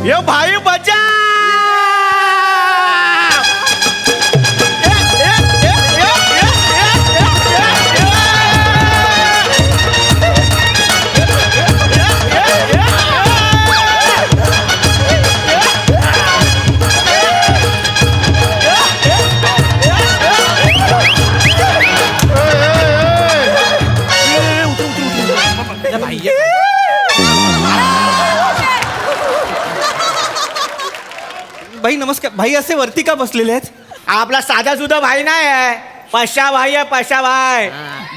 ये भाई बचा भाई नमस्कार. भाई असे वरती का बसलेले आहेत? आपला साधा सुद्धा भाई नाही आहे, पशा भाई आहे, पशा भाई.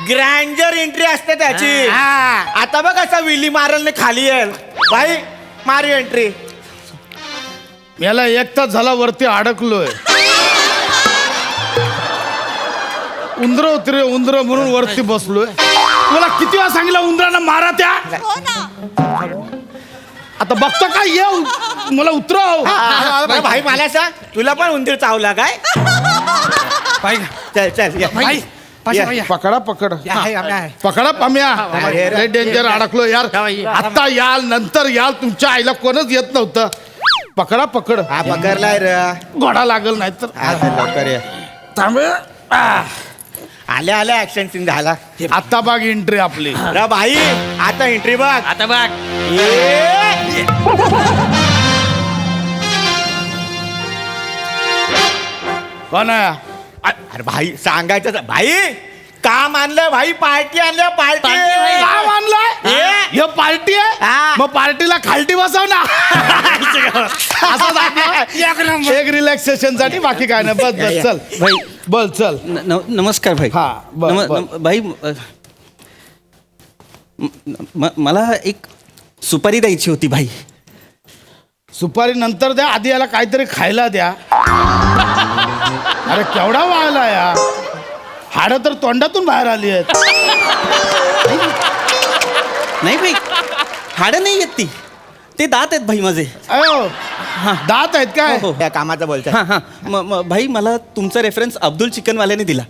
ग्रँजर एंट्री असते त्याची. आता बघ कसा विली मारलने खाली येईल. भाई मारी एंट्री. याला एक तास झाला वरती अडकलोय. उंदर म्हणून वरती बसलोय. मला किती वेळा सांगितलं उंदरांना मारा त्या. आता बघतो काय येऊ मला उतरव. भाई मला सांग, तुला पण उंदीर चावला काय? भाई चल चल भाई पकडा पकडा पाम्या. अरे, लय डेंजर अडकलो यार. आता याल नंतर याल. तुमच्या आईला कोणच येत नव्हतं. पकडा पकड. हा पकडलाय रे. घोडा लागल नाही तर. हा, चल, लवकर ये. थांबे. आल्या आल्या ऍक्शन सीन झाला. आता बघ एंट्री आपली. रा भाई आता एंट्री बघ. आता बघ. कोण आहे? अरे भाई सांगायचं भाई काम आणलंय भाई, पार्टी आणल्या पार्टी. काम आणलंय? हे पार्टी आहे. हा. मग पार्टीला खालटी बसव ना. असं दाखव. एक रिलॅक्सेशन साठी बाकी काय नाही. बस बस चल भाई बल चल. नमस्कार भाई. हा, बर. भाई मला एक सुपारी द्यायची होती भाई. सुपारी नंतर द्या, आधी याला काहीतरी खायला द्या. अरे केवढा वाळला या. हाडं तर तोंडातून बाहेर आली आहेत. नाही भाई हाडं नाही येत ती, ते दात आहेत भाई माझे. अयो दात आहेत काय? हो, हो. त्या कामाचं बोलतोय. हां हां भाई मला तुमचा रेफरन्स अब्दुल चिकनवाल्याने दिला.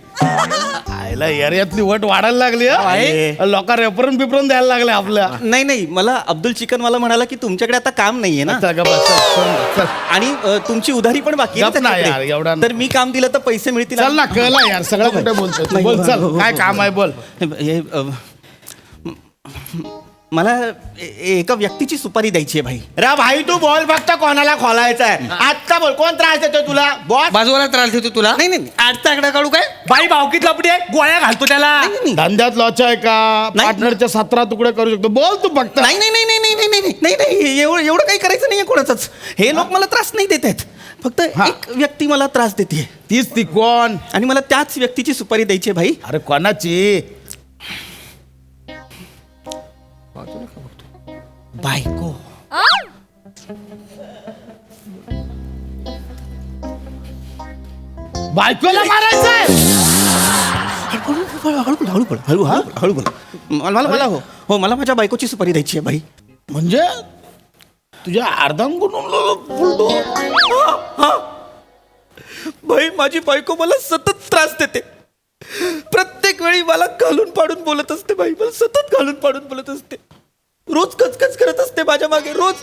आईला एरियातली वट वाढायला लागली आहे. लोक रेफरन बिफरन द्यायला लागले आपल्या. नाही मला अब्दुल चिकनवाला म्हणाला की तुमच्याकडे आता काम नाहीये ना, चल, गप्प बस, चल. आणि तुमची उधारी पण बाकी आहे गप ना ना यार, त्याच्याकडे. एवढा तर मी काम दिलं तर पैसे मिळतील. चल ना कळला यार सगळं कुठे बोलतोय तू. बोल चल काय काम आहे बोल. मला एका व्यक्तीची सुपारी द्यायची आहे भाई. रा भाई तू बोल फक्त कोणाला खोलायचा आहे. आत्ता बोल कोण त्रास देतोय तुला. बॉस बाजूला त्रास देतो तुला. नाही आजचा आकडा काढू काय? बाई भावकीत लपडी आहे, गोळ्या घालतो त्याला. धंद्यात लॉच आहे का? नाही. पार्टनरच्या 17 तुकडे करू शकतो. बोल तू फक्त. नाही एवढं काही करायचं नाहीये कोणाचंच. हे लोक मला त्रास नाही देत आहेत. फक्त हा. एक व्यक्ती मला त्रास देते तीच ती कोण? आणि मला त्याच व्यक्तीची सुपारी द्यायची आहे भाई. अरे कोणाची? बायको. बायकोला मारायचंय? हळू बोल. मला हो मला माझ्या बायकोची सुपारी द्यायची आहे भाई. म्हणजे तुझ्या अर्धांगून भाई माझी बायको मला सतत त्रास देते. प्रत्येक वेळी मला घालून पाडून बोलत असते भाई. मला सतत घालून पाडून बोलत असते. रोज कचकच करत असते माझ्या मागे. रोज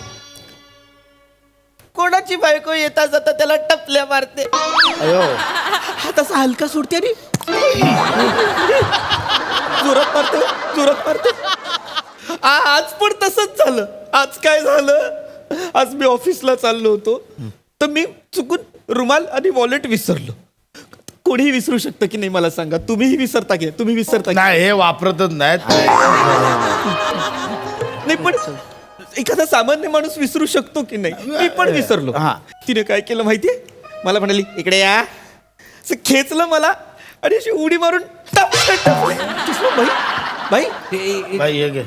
कोणाची बायको येता जाता त्याला टपल्या मारते. अयो हात असा हलका सोडते आणि जोरात मारते. आज पण तसंच झालं. आज काय झालं, आज मी ऑफिसला चाललो होतो तर मी चुकून रुमाल आणि वॉलेट विसरलो. कोणीही विसरू शकतं की नाही मला सांगा. तुम्हीही विसरता की तुम्ही विसरता की नाही हे वापरतच नाहीत. नाही, पण एखादा सामान्य माणूस विसरू शकतो की नाही. मी पण विसरलो. हा. तिने काय केलं माहितीये, मला म्हणाली इकडे या. असं खेचलं मला आणि अशी उडी मारून टपलं. भाई बाई हे घे.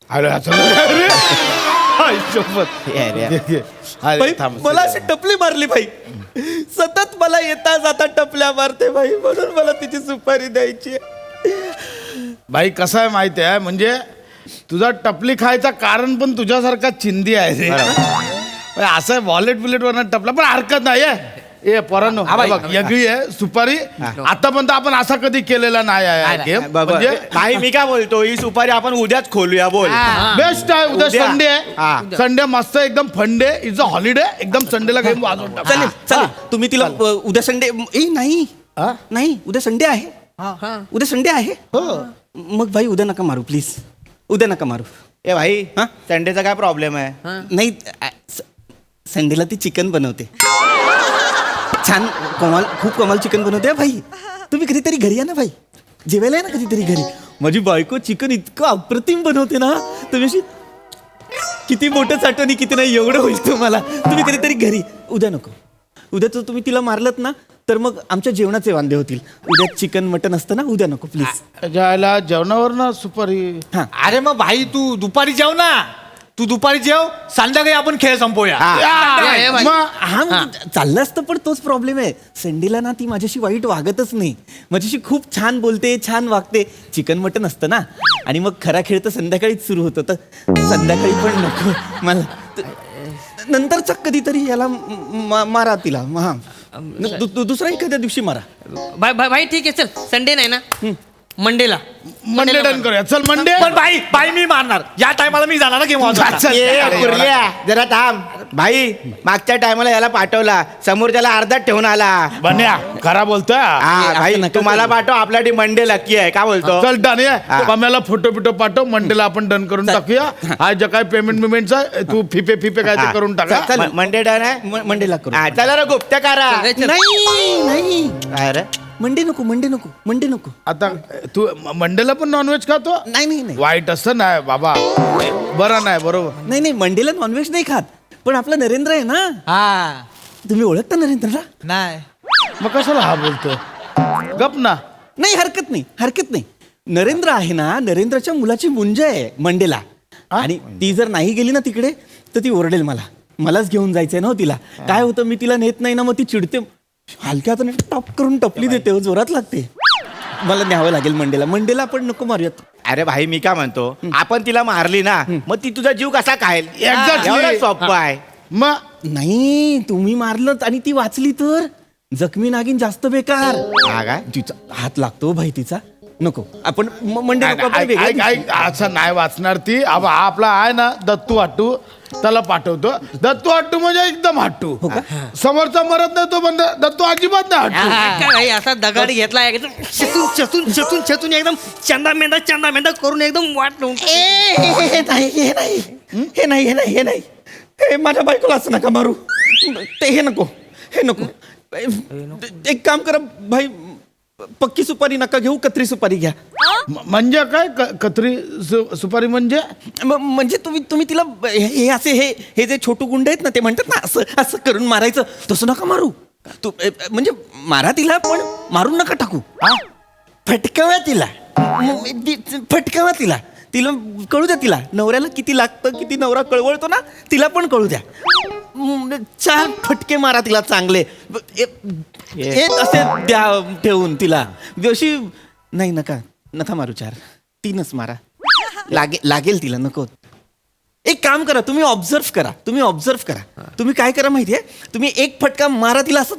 अरे अरे आई शपथ. अरे, भाई थांब. मला अशी टपली मारली भाई. सतत मला येता जाता टपल्या मारते भाई. म्हणून मला तिची सुपारी द्यायची. बाई कसं आहे माहिती आहे, म्हणजे तुझा टपली खायचा कारण पण तुझ्यासारखा चिंदी आहे रे. असं वॉलेट बिलेट वरनं टपला पण हरकत नाही आहे. ए पोरांनो बघ, वेगळी आहे सुपारी. आतापर्यंत आपण असा कधी केलेला नाही आहे गेम. म्हणजे भाई मी काय बोलतो ही सुपारी आपण उद्याच खोलूया बोल. बेस्ट आहे. उद्या उद्या. संडे हा. आहे. संडे मस्त एकदम फंडे इज अ हॉलिडे. एकदम संडेला गेम वाजवून टाकू. चालेल चालेल तुम्ही तिला उद्या संडे नाही हा? नाही उद्या संडे आहे उद्या संडे आहे मग भाई उद्या नका मारू प्लीज उद्या नका मारू ए भाई हा? संडेचा काय प्रॉब्लेम आहे. नाही संडेला ती चिकन बनवते छान खूप कमाल चिकन बनवते भाई. तुम्ही कधीतरी घरी या ना भाई जेवायला या ना कधीतरी घरी. माझी बायको चिकन इतकं अप्रतिम बनवते ना तुम्ही अशी किती मोठं साठवणी किती नाही एवढं होईल तुम्हाला. तुम्ही कधीतरी घरी उद्या नको उद्या तर तुम्ही तिला मारलत ना तर मग आमच्या जेवणाचे वांदे होतील. उद्या चिकन मटन असतं ना उद्या नको प्लीज. जायला जेवणावर ना सुपारी. हां अरे मग भाई तू दुपारी जेव ना. तू दुपारी जेव संध्याकाळी आपण खेळ संपवूया. हा चाललं असतं पण तोच प्रॉब्लेम आहे. संडेला ना ती माझ्याशी वाईट वागतच नाही. माझ्याशी खूप छान बोलते छान वागते. चिकन मटन असतं ना आणि मग खरा खेळ तर संध्याकाळीच सुरू होतं तर संध्याकाळी पण नको मला. नंतरचा कधीतरी याला मारा तिला. हा दुसरा एखाद्या दिवशी मारा. भाई ठीक आहे चल संडे नाही ना मंडेला मंडे डन करूया. चल मंडे. पण बाई मी मारणार या टायमाला मी जाणार ना गेम वाजवायला. ए, कुर्ल्या, जरा थांब भाई. मागच्या टायमाला याला पाठवला समोरच्याला अर्धात ठेवून आला. बन्या खरा बोलतोय. हा भाई नका तुम्हाला करू. पाठव आपल्या टीम मंडे लकी आहे का बोलतो. चल डन हा. आहे. पम्याला फोटो बिटो पाठव. मंडेला आपण डन करून टाकूया. हा जे काय पेमेंट बिमेंटचा तू फिपे काय ते करून टाका. मंडे डन आहे. मंडेला करू. हा, चला रे गुप्त करा. नाही नाही काय रे मंडे नको आता तू मंडेला पण नॉनव्हेज खातो. नाही नाही नाही वाईट असतं नाही बाबा. बरं नाही बरोबर. नाही मंडेला नॉनव्हेज नाही खात पण आपला नरेंद्र आहे ना. हा तुम्ही ओळखता नरेंद्रला. नाही मग कशाला हा बोलतो गप ना. नाही हरकत नाही नरेंद्र आहे ना नरेंद्रच्या मुलाची मुंज आहे मंडेला आणि ती जर नाही गेली ना तिकडे तर ती ओरडेल मलाच घेऊन जायचंय ना हो तिला. काय होतं मी तिला नेत नाही ना मग ती चिडते हलक्या हाताने टप करून टपली देते हो, जोरात लागते. मला न्यावं लागेल मंडेला आपण नको मारूयात. अरे भाई मी काय म्हणतो आपण तिला मारली ना मग ती तुझा जीव कसा खाईल. Exactly. एवढं सोपं आहे. मग नाही तुम्ही मारलं आणि ती वाचली तर जखमी नागिन जास्त बेकार. हा काय तिचा हात लागतो भाई तिचा नको आपण मंडे नको आपण ऐक वेगळ्या ऐक दिवशी. ऐक असं नाही वाचणार ती. अब हा आपला आहे ना दत्तू हट्टू त्याला पाठवतो. दत्तू हट्टू म्हणजे एकदम हट्टू. समोरचा मरत नाही तो पण दत्तू अजिबात नाही हट्टू. काय भाई असा दगड घेतला एकदम छतून एकदम चंदा मेंदा करून एकदम वाट लावून हे नाही हे माझ्या बायकोला असं नका मारू. हे नको एक काम करा भाई पक्की सुपारी नका घेऊ कत्री सुपारी घ्या. म्हणजे काय कत्री सुपारी म्हणजे म्हणजे तुम्ही तिला हे असे हे जे छोटू गुंड आहेत ना ते म्हणतात ना असं करून मारायचं तसं नका मारू. म्हणजे मारा तिला पण मारून नका टाकू. फटकावा तिला तिला कळू द्या. तिला नवऱ्याला किती लागतं किती नवरा कळवळतो ना तिला पण कळू द्या. 4 फटके मारा तिला चांगले. असे द्या ठेवून तिला अशी नाही नका मारू 4 3च मारा. लागेल तिला नको. एक काम करा तुम्ही ऑब्झर्व करा. तुम्ही काय करा माहितीये तुम्ही एक फटका मारा तिला असं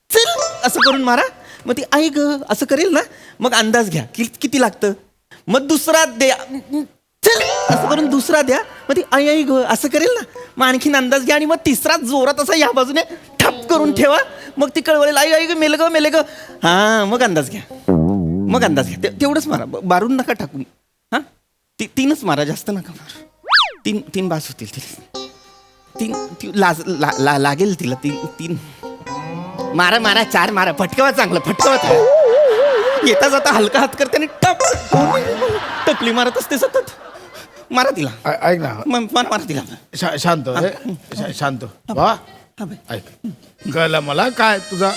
चल असं करून मारा. मग ती आई ग असं करेल ना मग अंदाज घ्या किती लागतं. मग दुसरा द्या चल असं करून दुसरा द्या. मग ती आई ग असं करेल ना मग आणखीन अंदाज घ्या आणि मग तिसरा जोरात असा या बाजूने ठप करून ठेवा. मग ती कळवळेल आई ग मेले ग. हा मग अंदाज घ्या तेवढंच मारा. मारून नका टाकून. हा 3च मारा जास्त नका मारा. 3 बास होतील तिला. लागेल तिला 3 मारा 4 मारा. फटकावा चांगला येता जाता हलका हात करते आणि टपली मारत असते सतत. मारा तिला. ऐक ना मारा तिला. शांत वा ऐक कळलं मला काय तुझा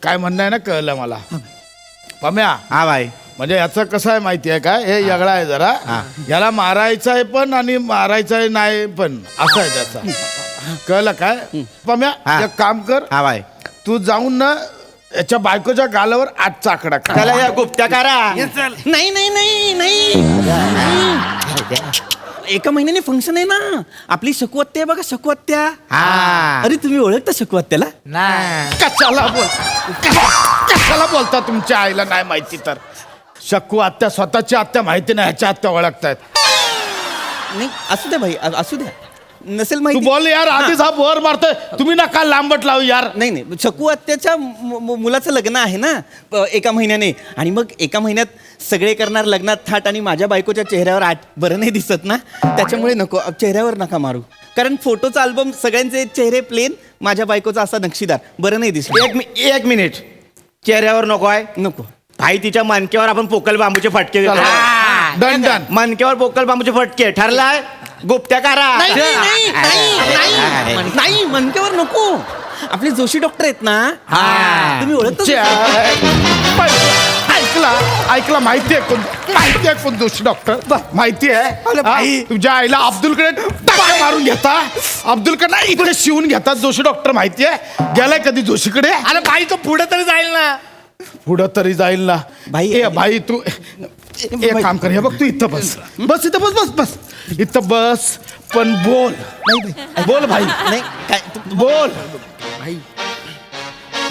काय म्हणणं आहे ना कळलं मला. पम्या हा भाई म्हणजे याचं कसं आहे माहिती आहे काय हे यगळा आहे जरा. याला मारायचं आहे पण आणि मारायचं आहे नाही पण असं आहे त्याचा. कळलं काय पम्या एक काम कर. हा भाई तू जाऊन ना याच्या बायकोच्या गालावर 8चा आकडा काढ. चला या गुप्त्या करा. नाही एका महिन्याने फंक्शन आहे ना आपली शकू आत्या आहे बघा, शकू आत्या. हा. अरे तुम्ही ओळखता शकू आत्याला? कशाला बोलता तुमच्या आईला नाही माहिती तर? शकू आत्या स्वतःची आत्या माहिती नाही, ह्याच्या आत्या ओळखतायत. नाही असू द्या भाई, असू द्या. नसेल तू माहिती. बोल यार, आधीच हा वर मारतोय. तुम्ही ना काल लांबट लावू यार. नाही शकू आत्याच्या मुलाचं लग्न आहे ना एका महिन्याने, आणि मग एका महिन्यात सगळे करणार लग्नात थाट, आणि माझ्या बायकोच्या चेहऱ्यावर आठ बरं नाही दिसत ना, त्याच्यामुळे नको, चेहऱ्यावर नका मारू. कारण फोटोचा अल्बम सगळ्यांचे चेहरे प्लेन, माझ्या बायकोचा असा नक्षीदार, बरं नाही दिसत. एक मिनिट, चेहऱ्यावर नको आहे? नको. भाई तिच्या मानक्यावर आपण पोकल बांबूचे फटके देतो. चला. Done done. मानक्यावर पोकल बांबूचे फटके ठरलाय. गुप्त्या करा. नाही मनक्यावर नको. आपले जोशी डॉक्टर आहेत ना, तुम्ही ओळखता? ऐकला माहिती आहे कोण दोषी डॉक्टर? माहिती आहे भाई. तुझ्या आईला अब्दुलकडे टाका मारून घेता, अब्दुलकडे इकडे शिवून घेतात जोशी डॉक्टर. माहिती आहे? गेलाय कधी जोशीकडे? अरे भाई तो पुढे तरी जाईल ना. पुढं तरी जाईल ना. भाई, ए भाई तू एक काम कर, हे बघ तू इथं बस इथं बस इथं बस, पण बोल. बोल भाई, नाही काय बोल.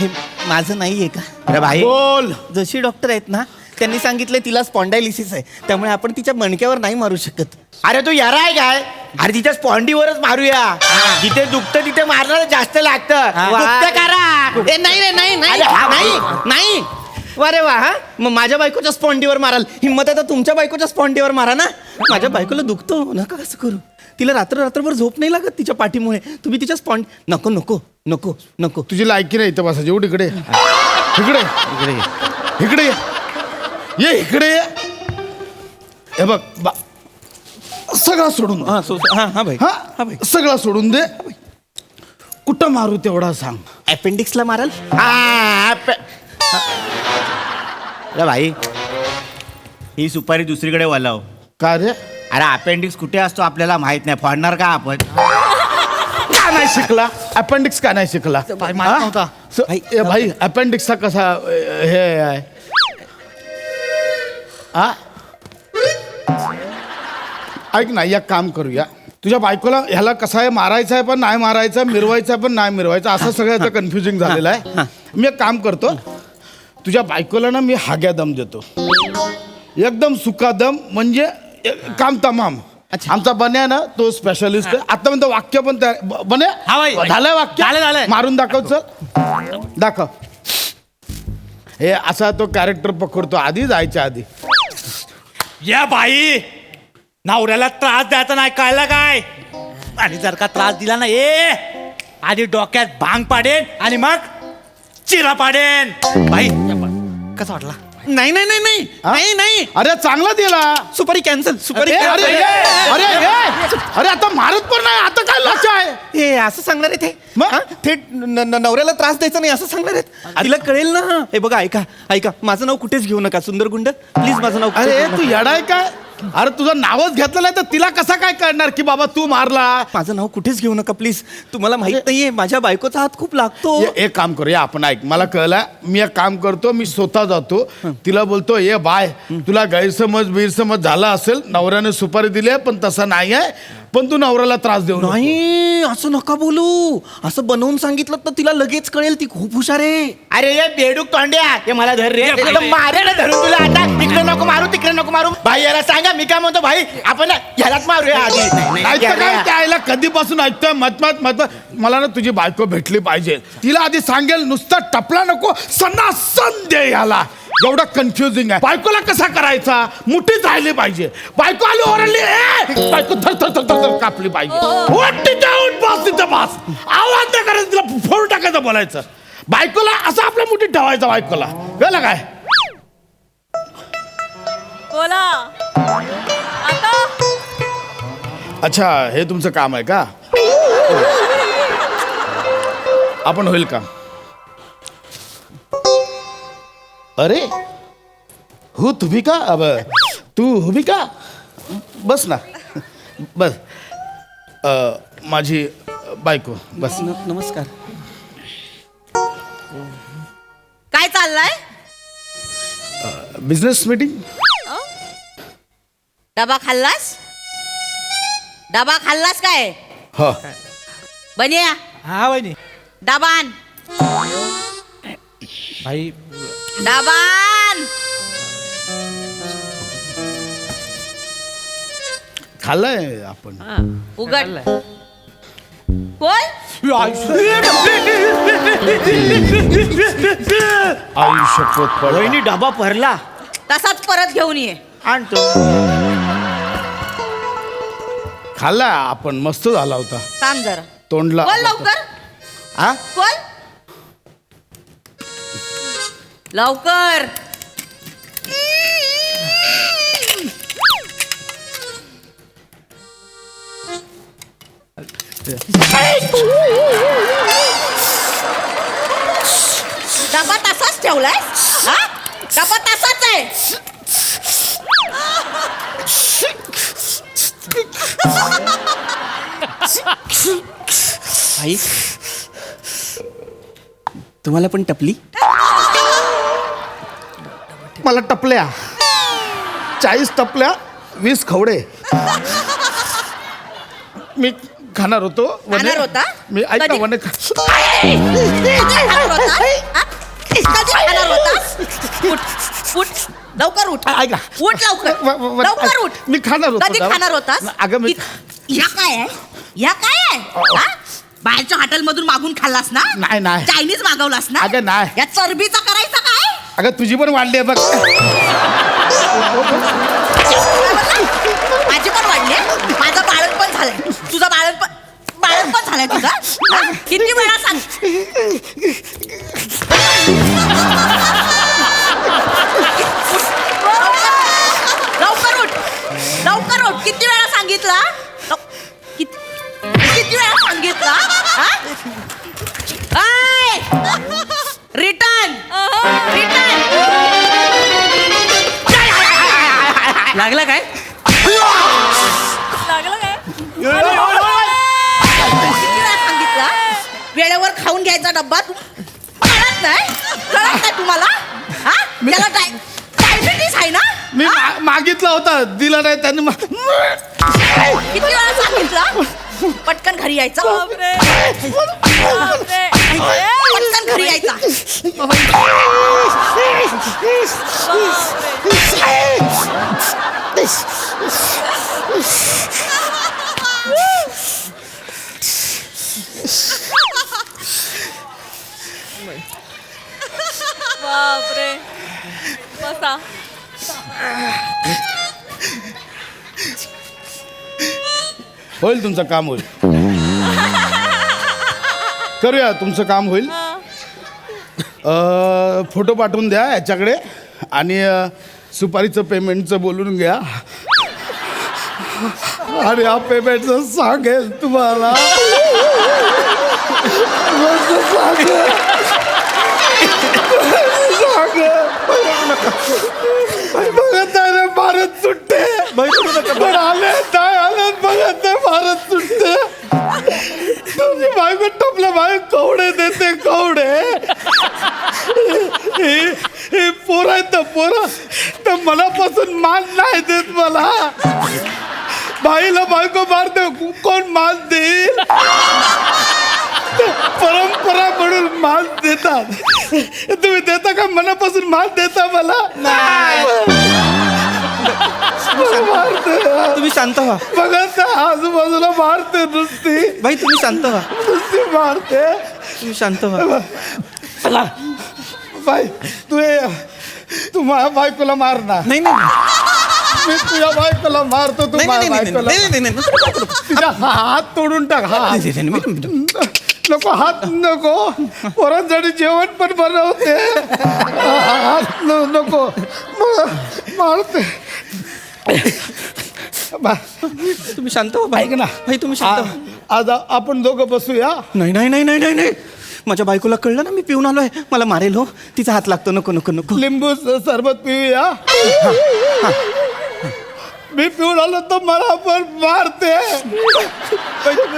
हे माझं नाहीये का? अरे भाई, बोल. जोशी डॉक्टर आहेत ना, त्यांनी सांगितलं तिला स्पॉन्डायलिसिस आहे, त्यामुळे आपण तिच्या मणक्यावर नाही मारू शकत. अरे तू यारा आहे काय? अरे तिच्या स्पॉन्डीवरच मारूया. जिथे दुखतं तिथे मारणार जास्त लागतं. गुप्त्या करा. नाही रे, नाही नाही अरे, नाही नाही. अरे वा, हा मग माझ्या बायकोच्या स्पॉन्डीवर माराल? हिंमत आहे तर तुमच्या बायकोच्या स्पॉन्डीवर मारा ना. माझ्या बायकोला दुखतो, नका कसं करू. तिला रात्रभर झोप नाही लागत तिच्या पाठीमुळे. तुम्ही तिच्या स्पॉन्ड नको नको नको नको. तुझी लायकी नाही इथं बसा. जेवढ इकडे इकडे ये इकडे ये. हे बघ सगळं सोडून दे. हा भाई. हा सगळं सोडून दे. कुठं मारू तेवढा सांग. अपेंडिक्सला माराल? अरे भाई, ही सुपारी दुसरीकडे वळव. का रे? अरे अपेंडिक्स कुठे असतो आपल्याला माहित नाही, फोडणार का आपण? का नाही शिकला? अपेंडिक्स का नाही शिकला? नव्हता. भाई अपेंडिक्सचा कसा हे आहे? हा ऐक ना, एक काम करूया. तुझ्या बायकोला ह्याला कसं आहे, मारायचं आहे पण नाही मारायचं, मिरवायचं आहे पण नाही मिरवायचं, असं सगळ्याचं कन्फ्युजिंग झालेलं आहे. मी एक काम करतो, तुझ्या बायकोला ना मी हाग्या दम देतो, एकदम सुका दम, म्हणजे काम तमाम. आमचा बन्या ना तो स्पेशलिस्ट आहे. आता म्हणतो वाक्य पण बन्या झालंय वाक्य, झालंय. मारून दाखव. चल दाखव. हे असा तो कॅरेक्टर पकडतो आधी जायच्या आधी. या बाई, नवऱ्याला त्रास द्यायचा नाही, कळलं काय? आणि जर का त्रास दिला ना, आधी डोक्यात भांग पाडेन आणि मग चिरा पाडेन. बाई कसा वाटला? नाही नाही नाही नाही नाही नाही. अरे चांगला दिला. सुपारी कॅन्सल. सुपारी अरे अरे अरे अरे आता मारत पण नाही, आता काय लक्ष आहे? हे असं सांगणार आहेत हे? मग? हा? थेट नवऱ्याला त्रास द्यायचा नाही असं सांगणार आहेत? तिला कळेल ना. हे बघा, ऐका माझं नाव कुठेच घेऊ नका, सुंदर गुंड प्लीज, माझं नाव कुठेच अरे घेऊ तू नका. येडाय काय? अरे तुझं नावच घेतलेलं आहे तर तिला कसा काय कळणार की बाबा तू मारला? माझं नाव कुठेच घेऊ नका प्लीज. तुम्हाला माहित नाहीये माझ्या बायकोचा हात खूप लागतो. एक काम करूया आपण, ऐक मला कळलं. मी एक काम करतो, मी स्वतः जातो, तिला बोलतो ये बाय, तुला गैरसमज झाला असेल, नवऱ्याने सुपारी दिली आहे पण तसं नाही आहे, पण तू नवऱ्याला त्रास देऊ नको. नाही असं नका बोलू. असं बनवून सांगितलं तर तिला लगेच कळेल, ती खूप हुशार आहे. अरे ये बेडूक तोंड्या, हे मला धर रे. मारे ना धरून तुला आता. इकडे नको मारू, तिकडे नको मारू. भाई याला सांगा, मी काय म्हणतो भाई, आपण ह्यालाच मारूया आधी. ऐकतं काय त्याला कधीपासून ऐकतोय मत मला ना तुझी बायको भेटली पाहिजे. तिला आधी सांगेल, नुसता टपला नको, सणासन दे याला. एवढं कन्फ्युजिंग आहे. बायकोला कसा करायचा? मुठीत राहिली पाहिजे. बायको आली ओरडली, बायको थर थर थर थर कापली पाहिजे. तिथं बस, आवाज नाही करायचा, तिला फोडून टाकायचं, बोलायचं. बायकोला असं आपल्या मुठीत ठेवायचं बायकोला, कळलं काय? बोला आता. अच्छा हे तुमचं काम आहे का? आपण होईल का? अरे हो तुम्ही का? अब तू उभी का? बस ना, बस. माझी बायको बस. नमस्कार. काय चाललंय? Business meeting. डबा खाल्लास? डबा खाल्लास काय हो बनिया हा वहिनी डबान भाई डबान खाल्लंय आपण उघड बोल आई शपथ पड. वहिनी डबा भरला तसाच परत घेऊन ये आणतो. खाल्लाय आपण मस्त झाला होता थांब जरा तोंडला बोल लवकर हा बोल लवकर डबा तसाच ठेवलाय हा डबा तसाच आहे आई तुम्हाला पण टपली मला टपल्या 40 टपल्या 20 खवडे मी खाणार होतो खाणार होता? मी ऐक ना कधी? वने कधी खाणार होता? हा? कधी खाणार होतास? उठ लवखर उठ ऐक ना. उठ लवकर लवकर उठ मी खाणार होतो कधी ना. खाणार होतास अगं मी ह्या काय आहे ह्या काय आहे हा? बाहेरच्या हॉटेल मधून मागून खाल्लास ना नाही. चायनीज मागवलास ना अगं नाही. या चरबीचा करायचा काय अगं तुझी पण वाढली आहे बघ माझी पण वाढली आहे. माझं बाळणपण झालंय तुझं बाळणपण झालंय तुझं हा? किती वेळा सांग लवकर उठ किती वेळा सांगितला किती वेळा सांगितला रिटर्न लागला काय लागलं काय किती वेळा सांगितला वेळेवर खाऊन घ्यायचा डब्बा तू कळत नाही तुम्हाला हा त्याला डायबिटीस आहे ना मी मागितला होता दिला नाही त्यांनी किती वेळा सांगितलं पटकन घरी यायचं पटकन घरी यायचा बापरे बसा होईल तुमचं काम होईल करूया तुमचं काम होईल फोटो पाठवून द्या याच्याकडे आणि सुपारीचं पेमेंटचं बोलून घ्या आणि हा पेमेंटचं सांगेल तुम्हाला बघत आहे रे भारत सुटते पण आले काय आले बघत आहे भारत सुटते तुमची बायको टपल्या बाय कवडे देते कवडे हे पोरं आहेत ना पोरं तर मनापासून मान नाही देत मला बाईला बायको मारते कोण मान देईल परंपरा म्हणून मान देतात तुम्ही देता का मनापासून मान देता मला मारते तुम्ही शांत व्हा बघत आजूबाजूला मारते नुसती भाई तुम्ही शांत व्हा नुसती मारते तुम्ही शांत व्हा बाई तू माझ्या बायकोला मार ना नाही नाही मी तुझ्या बायकोला मारतो तू नाही, माझ्या नाही, नाही, बायकोला नाही, नाही, नाही, नाही, तिचा हात तोडून टाक हात नको हात नको पोरांसाठी जेवण पण बनवते हात नको मारते तुम्ही शांत व्हा भाई ऐक ना भाई तुम्ही शांत व्हा आज आपण दोघं बसूया नाही नाही नाही नाही नाही नाही माझ्या बायकोला कळलं ना मी पिऊन आलोय मला मारेल हो तिचा हात लागतो नको नको नको लिंबू सरबत पिऊया मी पिऊन आलो तर मला पण मारते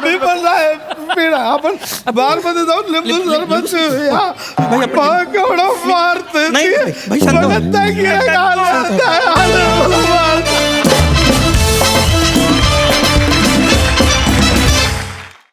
मी पण नाही पिणार आपण बार मध्ये जाऊन लिंबू सरबत पिऊया केवढं मारते नाही, भाई, शांत व्हा. बघत नाही की आलं मला मारते